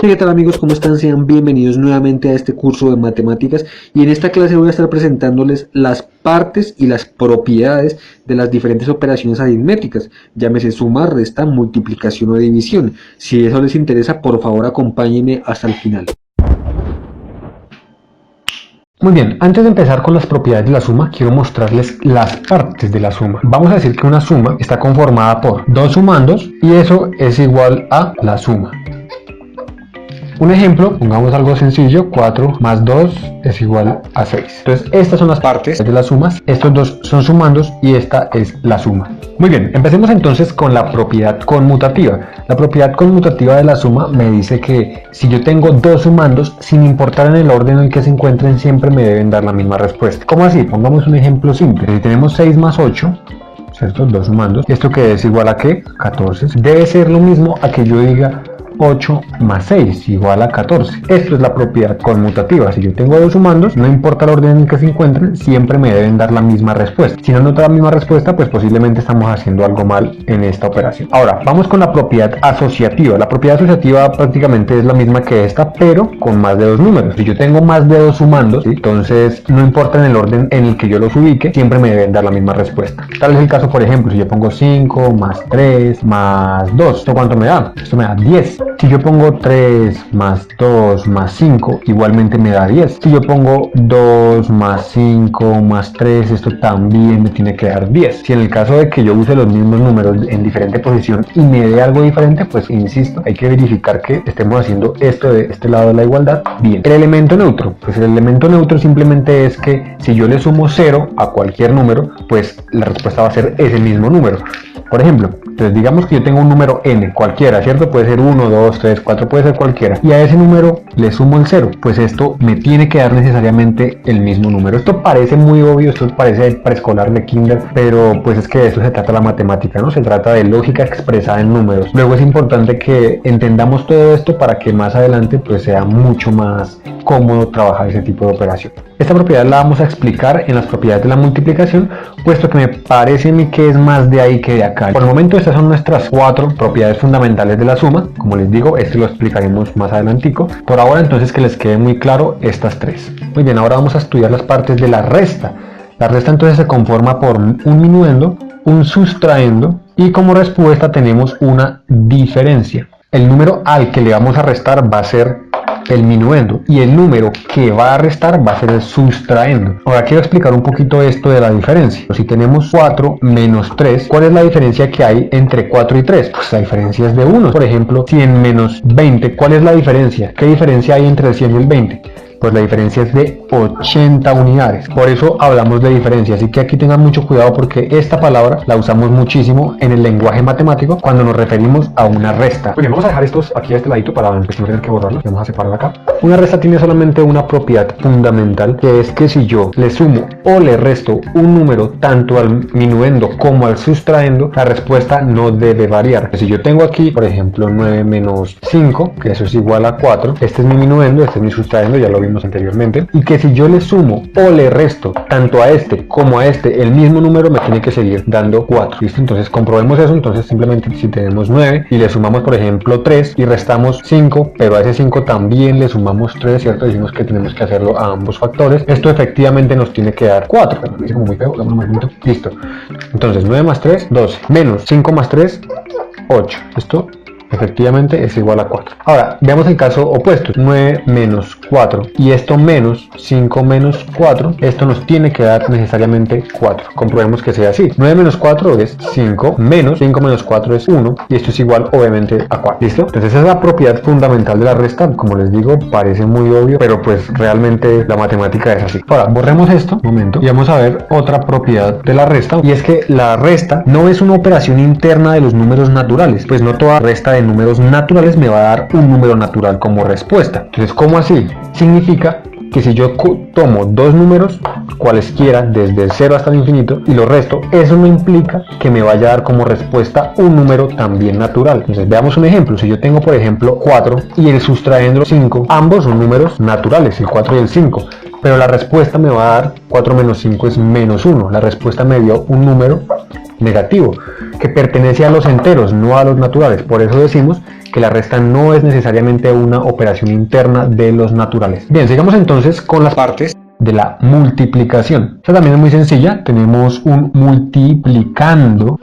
¿Qué tal amigos? ¿Cómo están? Sean bienvenidos nuevamente a este curso de matemáticas y en esta clase voy a estar presentándoles las partes y las propiedades de las diferentes operaciones aritméticas, llámese suma, resta, multiplicación o división. Si eso les interesa, por favor acompáñenme hasta el final. Muy bien, antes de empezar con las propiedades de la suma, quiero mostrarles las partes de la suma. Vamos a decir que una suma está conformada por dos sumandos y eso es igual a la suma. Un ejemplo, pongamos algo sencillo, 4 más 2 es igual a 6. Entonces, estas son las partes de las sumas, estos dos son sumandos y esta es la suma. Muy bien, empecemos entonces con la propiedad conmutativa. La propiedad conmutativa de la suma me dice que si yo tengo dos sumandos, sin importar en el orden en el que se encuentren, siempre me deben dar la misma respuesta. ¿Cómo así? Pongamos un ejemplo simple. Si tenemos 6 más 8, ¿cierto? Dos sumandos. ¿Esto qué es igual a qué? 14. Debe ser lo mismo a que yo diga 8 más 6 igual a 14. Esto es la propiedad conmutativa. Si yo tengo dos sumandos, no importa el orden en el que se encuentren, siempre me deben dar la misma respuesta. Si no nos da la misma respuesta, pues posiblemente estamos haciendo algo mal en esta operación. Ahora, vamos con la propiedad asociativa. La propiedad asociativa prácticamente es la misma que esta, pero con más de dos números. Si yo tengo más de dos sumandos, ¿sí? Entonces no importa en el orden en el que yo los ubique, siempre me deben dar la misma respuesta. Tal es el caso, por ejemplo, si yo pongo 5 más 3 más 2, ¿esto cuánto me da? Esto me da 10. Si yo pongo 3 más 2 más 5, igualmente me da 10. Si yo pongo 2 más 5 más 3, esto también me tiene que dar 10. Si en el caso de que yo use los mismos números en diferente posición y me dé algo diferente, pues insisto, hay que verificar que estemos haciendo esto de este lado de la igualdad bien. El elemento neutro, pues el elemento neutro simplemente es que si yo le sumo 0 a cualquier número, pues la respuesta va a ser ese mismo número. Por ejemplo, entonces digamos que yo tengo un número n, cualquiera, ¿cierto? Puede ser 1, 2, 3, 4, puede ser cualquiera. Y a ese número le sumo el 0, pues esto me tiene que dar necesariamente el mismo número. Esto parece muy obvio, esto parece preescolar de kinder, pero pues es que de eso se trata la matemática, ¿no? Se trata de lógica expresada en números. Luego es importante que entendamos todo esto para que más adelante pues sea mucho más cómodo trabajar ese tipo de operación. Esta propiedad la vamos a explicar en las propiedades de la multiplicación, puesto que me parece a mí que es más de ahí que de acá. Por el momento estas son nuestras cuatro propiedades fundamentales de la suma. Como les digo, esto lo explicaremos más adelantico. Por ahora entonces que les quede muy claro estas tres. Muy bien, ahora vamos a estudiar las partes de la resta. La resta entonces se conforma por un minuendo, un sustraendo y como respuesta tenemos una diferencia. El número al que le vamos a restar va a ser el minuendo y el número que va a restar va a ser el sustraendo. Ahora quiero explicar un poquito esto de la diferencia. Si tenemos 4 menos 3, ¿cuál es la diferencia que hay entre 4 y 3? Pues la diferencia es de 1. Por ejemplo, 100 menos 20, ¿cuál es la diferencia? ¿Qué diferencia hay entre el 100 y el 20? Pues la diferencia es de 80 unidades. Por eso hablamos de diferencia. Así que aquí tengan mucho cuidado porque esta palabra la usamos muchísimo en el lenguaje matemático cuando nos referimos a una resta. Muy bien, vamos a dejar estos aquí a este ladito para no tener que borrarlos. Vamos a separar acá. Una resta tiene solamente una propiedad fundamental, que es que si yo le sumo o le resto un número tanto al minuendo como al sustraendo, la respuesta no debe variar. Si yo tengo aquí, por ejemplo, 9 menos 5, que eso es igual a 4, este es mi minuendo, este es mi sustraendo, ya lo vimos anteriormente, y que si yo le sumo o le resto tanto a este como a este el mismo número, me tiene que seguir dando 4. ¿Listo? Entonces comprobemos eso. Entonces simplemente si tenemos 9 y le sumamos por ejemplo 3 y restamos 5, pero a ese 5 también le sumamos 3, ¿cierto? Decimos que tenemos que hacerlo a ambos factores. Esto efectivamente nos tiene que dar 4. Pero me dice como muy feo, listo. Entonces 9 más 3, 12, menos 5 más 3, 8. Esto efectivamente es igual a 4. Ahora, veamos el caso opuesto. 9 menos 4 y esto menos 5 menos 4. Esto nos tiene que dar necesariamente 4. Comprobemos que sea así. 9 menos 4 es 5, menos 5 menos 4 es 1 y esto es igual obviamente a 4. ¿Listo? Entonces esa es la propiedad fundamental de la resta. Como les digo, parece muy obvio, pero pues realmente la matemática es así. Ahora, borremos esto, un momento, y vamos a ver otra propiedad de la resta, y es que la resta no es una operación interna de los números naturales, pues no toda resta de números naturales me va a dar un número natural como respuesta. Entonces, ¿cómo así? Significa que si yo tomo dos números, cualesquiera, desde el 0 hasta el infinito, y lo resto, eso no implica que me vaya a dar como respuesta un número también natural. Entonces, veamos un ejemplo. Si yo tengo, por ejemplo, 4 y el sustraendo 5, ambos son números naturales, el 4 y el 5. pero la respuesta me va a dar 4 menos 5 es menos 1. La respuesta me dio un número negativo que pertenece a los enteros, no a los naturales. Por eso decimos que la resta no es necesariamente una operación interna de los naturales. Bien, sigamos entonces con las partes de la multiplicación. Esta también es muy sencilla. Tenemos un multiplicando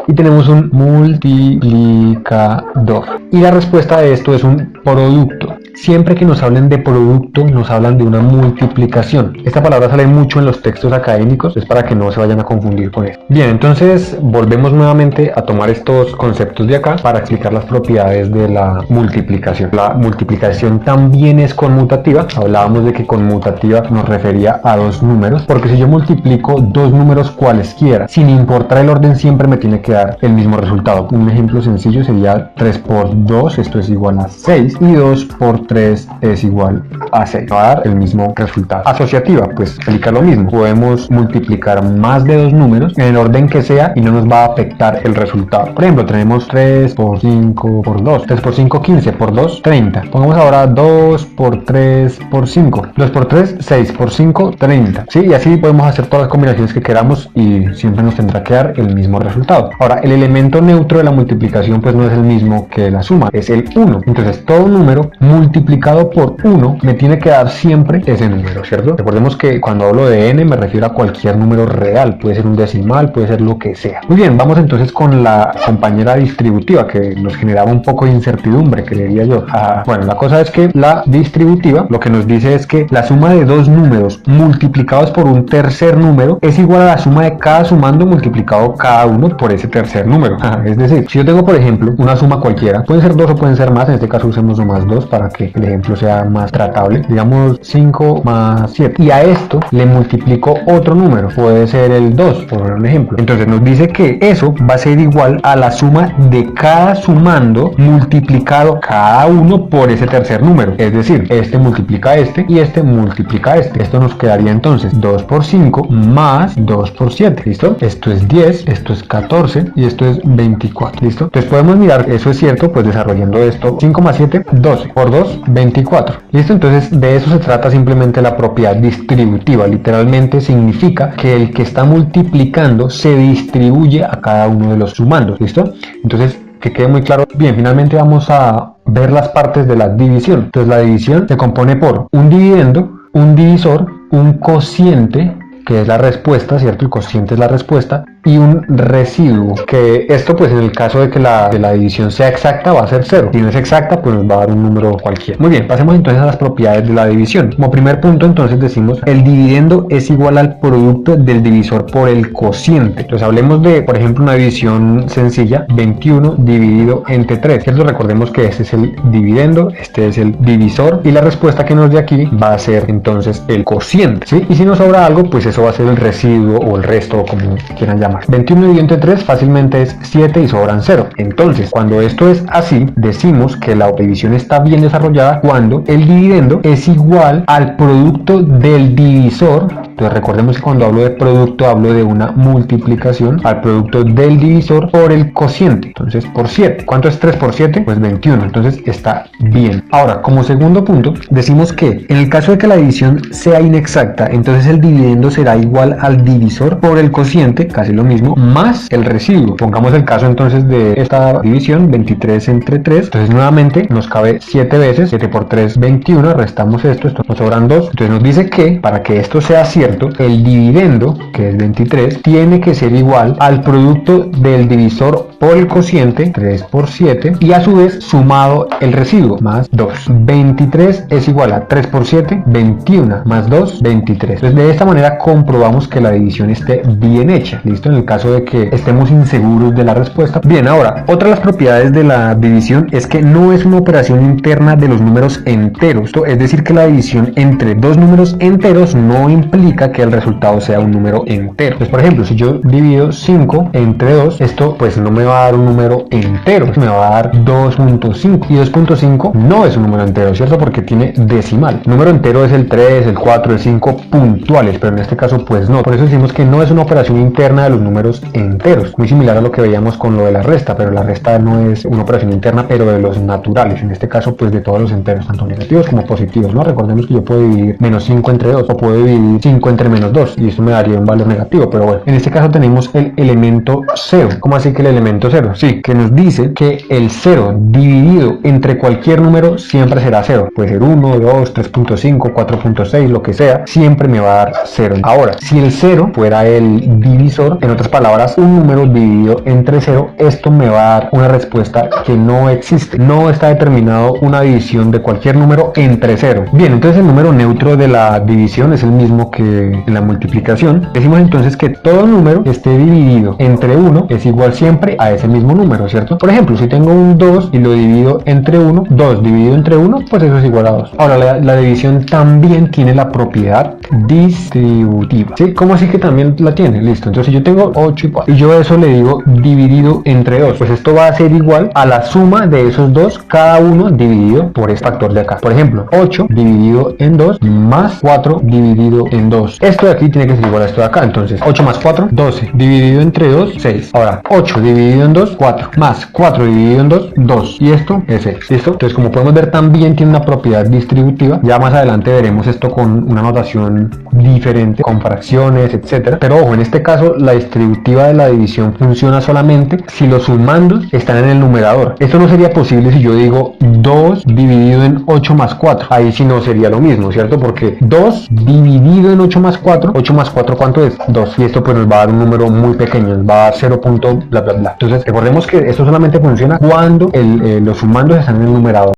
y tenemos un multiplicador. Y la respuesta de esto es un producto. Siempre que nos hablen de producto, nos hablan de una multiplicación. Esta palabra sale mucho en los textos académicos, es para que no se vayan a confundir con esto. Bien, entonces volvemos nuevamente a tomar estos conceptos de acá para explicar las propiedades de la multiplicación. La multiplicación también es conmutativa. Hablábamos de que conmutativa nos refería a dos números, porque si yo multiplico dos números cualesquiera, sin importar el orden, siempre me tiene que dar el mismo resultado. Un ejemplo sencillo sería 3 por 2, esto es igual a 6, y 2 por 3 es igual a 6. Va a dar el mismo resultado. Asociativa, pues aplica lo mismo. Podemos multiplicar más de dos números en el orden que sea y no nos va a afectar el resultado. Por ejemplo, tenemos 3 por 5 por 2, 3 por 5, 15, por 2, 30. Pongamos ahora 2 por 3 por 5, 2 por 3, 6 por 5, 30. ¿Sí? Y así podemos hacer todas las combinaciones que queramos y siempre nos tendrá que dar el mismo resultado. Ahora, el elemento neutro de la multiplicación pues no es el mismo que la suma, es el 1. Entonces, todo número multiplicado por 1 me tiene que dar siempre ese número, ¿cierto? Recordemos que cuando hablo de n me refiero a cualquier número real, puede ser un decimal, puede ser lo que sea. Muy bien, vamos entonces con la compañera distributiva que nos generaba un poco de incertidumbre, creería yo. Bueno, la cosa es que la distributiva lo que nos dice es que la suma de dos números multiplicados por un tercer número es igual a la suma de cada sumando multiplicado cada uno por ese tercer número. Es decir, si yo tengo por ejemplo una suma cualquiera, pueden ser dos o pueden ser más, en este caso usemos nomás dos para que el ejemplo sea más tratable, digamos 5 más 7, y a esto le multiplico otro número, puede ser el 2 por un ejemplo. Entonces nos dice que eso va a ser igual a la suma de cada sumando multiplicado cada uno por ese tercer número, es decir, este multiplica este y este multiplica este. Esto nos quedaría entonces 2 por 5 más 2 por 7, ¿listo? Esto es 10, esto es 14 y esto es 24, ¿listo? Entonces podemos mirar, eso es cierto, pues desarrollando esto, 5 más 7, 12, por 2, 24, ¿listo? Entonces de eso se trata simplemente la propiedad distributiva. Literalmente significa que el que está multiplicando se distribuye a cada uno de los sumandos, ¿listo? Entonces, que quede muy claro. Bien, finalmente vamos a ver las partes de la división. Entonces la división se compone por un dividendo, un divisor, un cociente, que es la respuesta, ¿cierto? El cociente es la respuesta, y un residuo, que esto pues en el caso de que la división sea exacta va a ser 0. Si no es exacta pues nos va a dar un número cualquiera. Muy bien, pasemos entonces a las propiedades de la división. Como primer punto entonces decimos el dividendo es igual al producto del divisor por el cociente. Entonces hablemos de, por ejemplo, una división sencilla, 21 dividido entre 3, ¿cierto? Recordemos que este es el dividendo, este es el divisor y la respuesta que nos dé aquí va a ser entonces el cociente, ¿sí? Y si nos sobra algo pues eso va a ser el residuo o el resto, como quieran llamar. 21 dividido entre 3 fácilmente es 7 y sobran 0. Entonces, cuando esto es así, decimos que la división está bien desarrollada cuando el dividendo es igual al producto del divisor. Entonces recordemos que cuando hablo de producto hablo de una multiplicación al producto del divisor por el cociente. Entonces por 7. ¿Cuánto es 3 por 7? Pues 21. Entonces está bien. Ahora, como segundo punto, decimos que en el caso de que la división sea inexacta, entonces el dividendo será igual al divisor por el cociente, casi lo mismo, más el residuo. Pongamos el caso entonces de esta división, 23 entre 3. Entonces nuevamente nos cabe 7 veces, 7 por 3, 21. Restamos esto nos sobran 2. Entonces nos dice que para que esto sea cierto, el dividendo, que es 23, tiene que ser igual al producto del divisor por el cociente, 3 por 7, y a su vez sumado el residuo, más 2. 23 es igual a 3 por 7, 21, más 2, 23. Entonces de esta manera comprobamos que la división esté bien hecha, ¿listo? En el caso de que estemos inseguros de la respuesta. Bien, ahora, otra de las propiedades de la división es que no es una operación interna de los números enteros. Es decir, que la división entre dos números enteros no implica implica que el resultado sea un número entero. Entonces, por ejemplo, si yo divido 5 entre 2, esto pues no me va a dar un número entero, me va a dar 2.5, y 2.5 no es un número entero, ¿cierto? Porque tiene decimal. El número entero es el 3, el 4, el 5 puntuales, pero en este caso pues no. Por eso decimos que no es una operación interna de los números enteros, muy similar a lo que veíamos con lo de la resta, pero la resta no es una operación interna, pero de los naturales, en este caso pues de todos los enteros, tanto negativos como positivos, ¿no? Recordemos que yo puedo dividir menos 5 entre 2, o puedo dividir 5 entre menos 2, y esto me daría un valor negativo, pero bueno, en este caso tenemos el elemento 0. ¿Cómo así que el elemento 0? Sí, que nos dice que el 0 dividido entre cualquier número siempre será 0, puede ser 1, 2, 3.5, 4.6, lo que sea, siempre me va a dar 0. Ahora, si el 0 fuera el divisor, en otras palabras, un número dividido entre 0, esto me va a dar una respuesta que no existe. No está determinado una división de cualquier número entre 0. Bien, entonces el número neutro de la división es el mismo que en la multiplicación. Decimos entonces que todo número que esté dividido entre 1 es igual siempre a ese mismo número, ¿cierto? Por ejemplo, si tengo un 2 y lo divido entre 1, 2 dividido entre 1, pues eso es igual a 2. Ahora, la división también tiene la propiedad distributiva, ¿sí? ¿Cómo así que también la tiene? Listo, entonces si yo tengo 8 y 4 y yo eso le digo dividido entre 2, pues esto va a ser igual a la suma de esos dos, cada uno dividido por este factor de acá. Por ejemplo, 8 dividido en 2 más 4 dividido en 2. Esto de aquí tiene que ser igual a esto de acá. Entonces 8 más 4, 12 dividido entre 2, 6. Ahora 8 dividido en 2, 4 más 4 dividido en 2, 2, y esto es 6. ¿Listo? Entonces, como podemos ver, también tiene una propiedad distributiva. Ya más adelante veremos esto con una notación diferente, con fracciones, etcétera. Pero ojo, en este caso la distributiva de la división funciona solamente si los sumandos están en el numerador. Esto no sería posible si yo digo 2 dividido en 8 más 4. Ahí sí no sería lo mismo, ¿cierto? Porque 2 dividido en 8 más 4, 8 más 4, ¿cuánto es? 2. Y esto pues nos va a dar un número muy pequeño, nos va a dar 0. Bla bla bla. Entonces recordemos que esto solamente funciona cuando los sumandos están en el numerador.